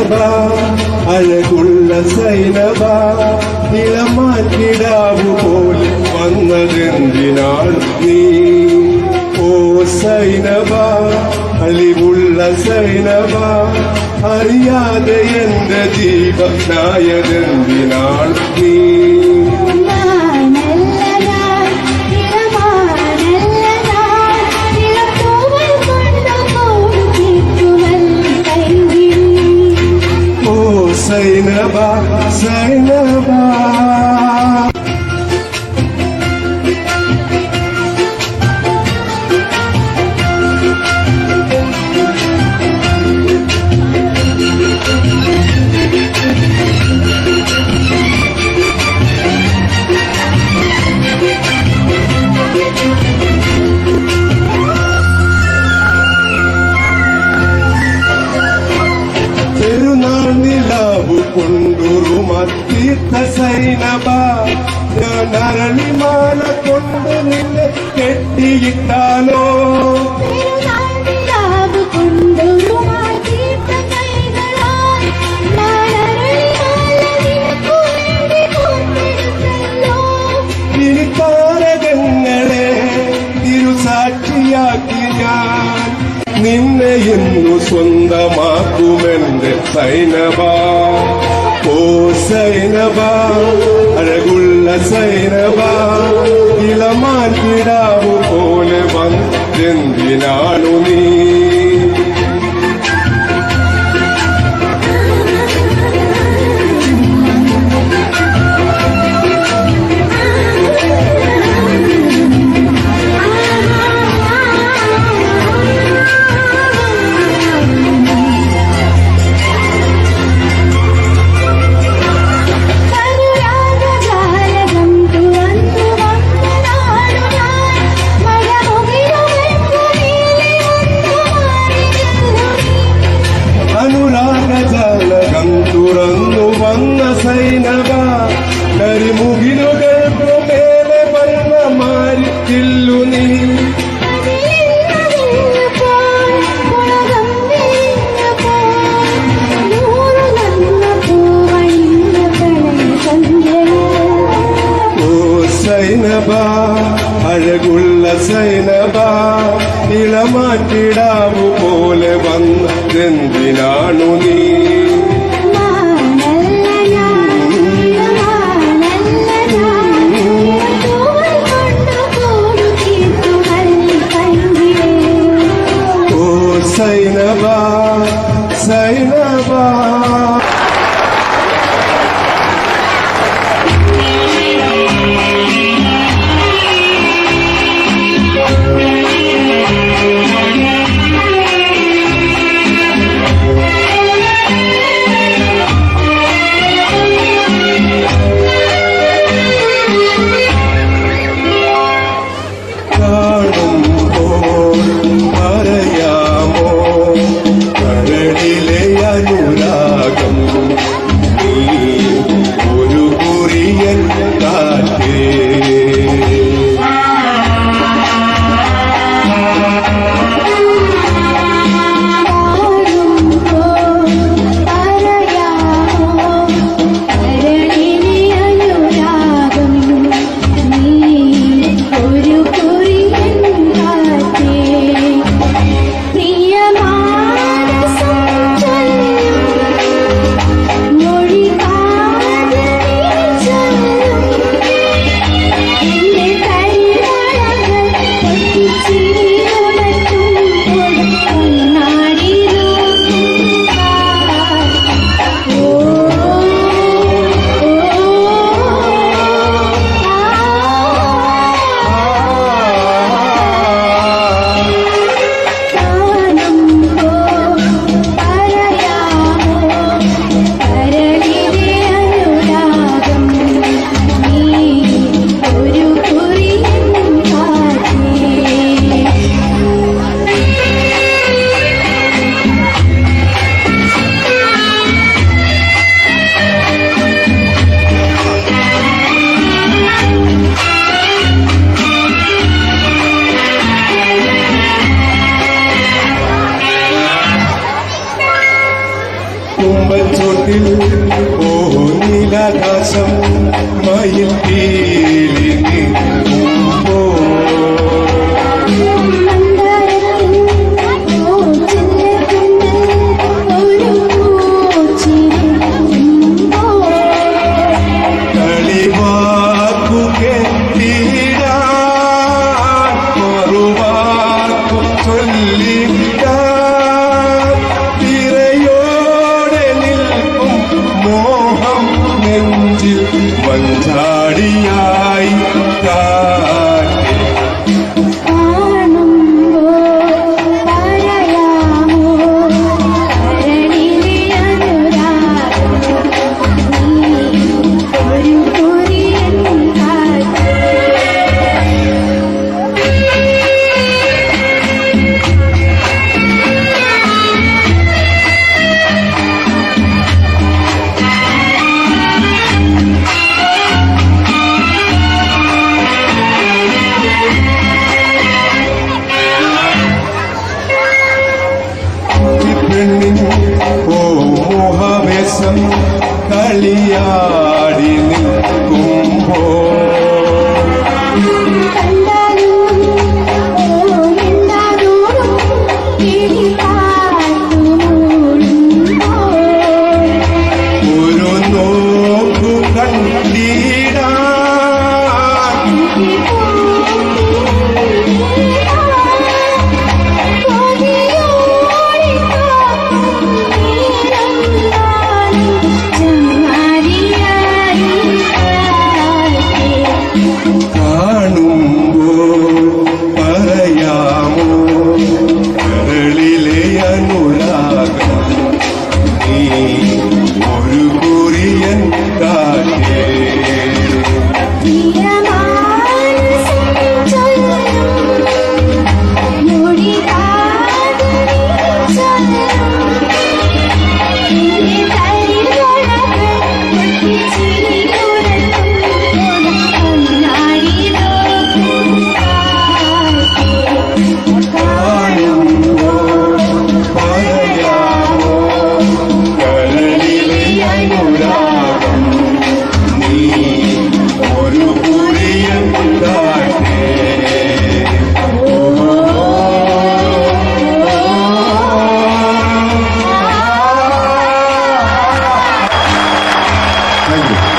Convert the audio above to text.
സൈനബ അഴകുള്ള സൈനബ ഇളമാൻ കിടാവു പോലെ വന്നതെന്തിനാണ് നീ ഓ സൈനബ അലിവുള്ള സൈനബ അറിയാതെ എന്റെ ജീവനായതെന്തിനാണ് നീ സൈനബ സൈനബ കൊണ്ടുറുമത്തീർത്ത സൈനബ ഞാൻ അരളിമാല കൊണ്ട് നിന്നെ കെട്ടിയിട്ടാലോ തിരുത്താരകങ്ങളെ തിരുസാക്ഷിയാക്കി ഞാൻ നിന്നെ ഇന്നു സ്വന്തമാക്കുമെന്റെ സൈനബ ഓ സൈനബ അഴകുള്ള സൈനബ ഇളമാൻ കിടാവു പോലെ വന്നെന്തിനാണു നീ തുറന്നു വന്ന സൈനബ കരിമുകിലുകൾക്കു മേലെ വന്ന മാരിക്കില്ലു നീ ഓ സൈനബ അഴകുള്ള സൈനബ ഇളമാറ്റിടാവു പോലെ വന്നെന്തിനാണു നീ സൈനബ സൈനബ അനുരാഗം കുമ്പച്ചോട്ടിൽ ഓ നീലാകാശം മയിൽ പീലി നീക്കുമ്പോ കളിവാക്കു കെട്ടിടാൻ മറുവാക്കു ചൊല്ലിടാൻ തിരയോടെ നിൽക്കും മോഹം നെഞ്ചിൽ മഞ്ചാടിയായി കാറ്റേ ഓ മോഹവേശം കളിയാടി നിൽക്കുമ്പോ ഒരു നോക്കു കണ്ടിടാൻ ഒരു കുറിയൻ കാറ്റേ Thank you.